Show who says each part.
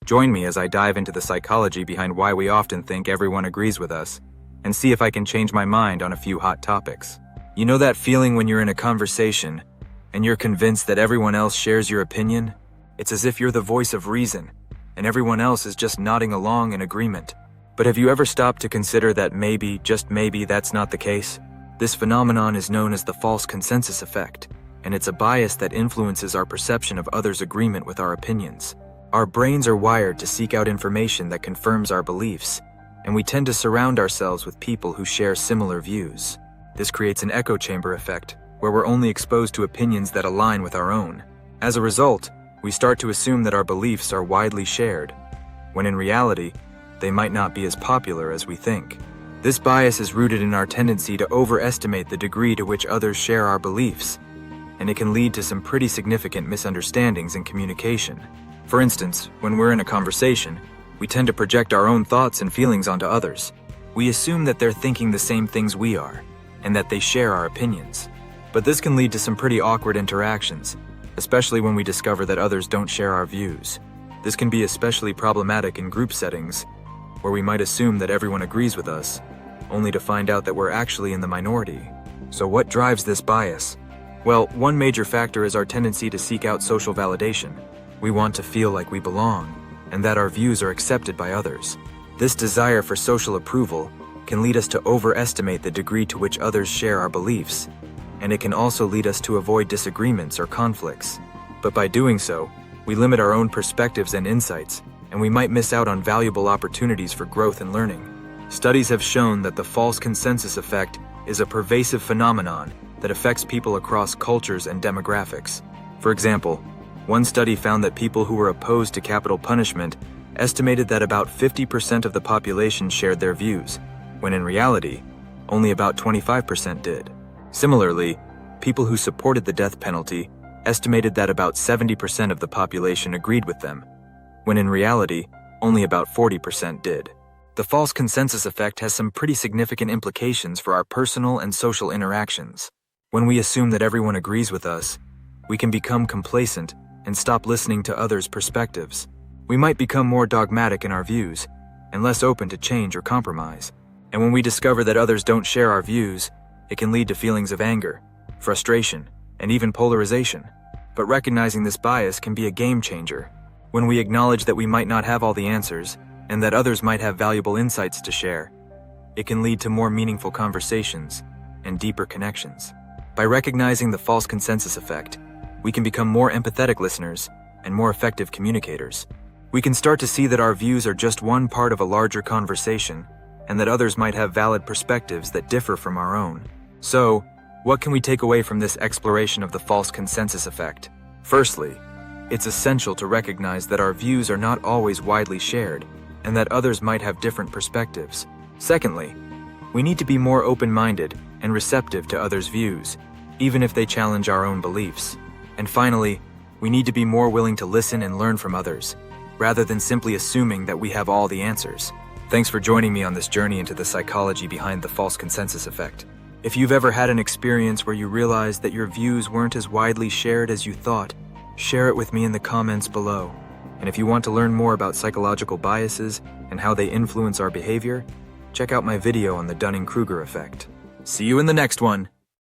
Speaker 1: Join me as I dive into the psychology behind why we often think everyone agrees with us, and see if I can change my mind on a few hot topics. You know that feeling when you're in a conversation, and you're convinced that everyone else shares your opinion? It's as if you're the voice of reason, and everyone else is just nodding along in agreement. But have you ever stopped to consider that maybe, just maybe, that's not the case? This phenomenon is known as the false consensus effect, and it's a bias that influences our perception of others' agreement with our opinions. Our brains are wired to seek out information that confirms our beliefs, and we tend to surround ourselves with people who share similar views. This creates an echo chamber effect, where we're only exposed to opinions that align with our own. As a result, we start to assume that our beliefs are widely shared, when in reality, they might not be as popular as we think. This bias is rooted in our tendency to overestimate the degree to which others share our beliefs, and it can lead to some pretty significant misunderstandings in communication. For instance, when we're in a conversation, we tend to project our own thoughts and feelings onto others. We assume that they're thinking the same things we are, and that they share our opinions. But this can lead to some pretty awkward interactions, especially when we discover that others don't share our views. This can be especially problematic in group settings, where we might assume that everyone agrees with us, only to find out that we're actually in the minority. So what drives this bias? Well, one major factor is our tendency to seek out social validation. We want to feel like we belong, and that our views are accepted by others. This desire for social approval can lead us to overestimate the degree to which others share our beliefs, and it can also lead us to avoid disagreements or conflicts. But by doing so, we limit our own perspectives and insights, and we might miss out on valuable opportunities for growth and learning. Studies have shown that the false consensus effect is a pervasive phenomenon that affects people across cultures and demographics. For example, one study found that people who were opposed to capital punishment estimated that about 50% of the population shared their views, when in reality, only about 25% did. Similarly, people who supported the death penalty estimated that about 70% of the population agreed with them, when in reality, only about 40% did. The false consensus effect has some pretty significant implications for our personal and social interactions. When we assume that everyone agrees with us, we can become complacent and stop listening to others' perspectives. We might become more dogmatic in our views and less open to change or compromise. And when we discover that others don't share our views, it can lead to feelings of anger, frustration, and even polarization. But recognizing this bias can be a game changer. When we acknowledge that we might not have all the answers, and that others might have valuable insights to share, it can lead to more meaningful conversations and deeper connections. By recognizing the false consensus effect, we can become more empathetic listeners and more effective communicators. We can start to see that our views are just one part of a larger conversation, and that others might have valid perspectives that differ from our own. So, what can we take away from this exploration of the false consensus effect? Firstly, it's essential to recognize that our views are not always widely shared, and that others might have different perspectives. Secondly, we need to be more open-minded and receptive to others' views, even if they challenge our own beliefs. And finally, we need to be more willing to listen and learn from others, rather than simply assuming that we have all the answers. Thanks for joining me on this journey into the psychology behind the false consensus effect. If you've ever had an experience where you realized that your views weren't as widely shared as you thought, share it with me in the comments below. And if you want to learn more about psychological biases and how they influence our behavior, check out my video on the Dunning-Kruger effect. See you in the next one!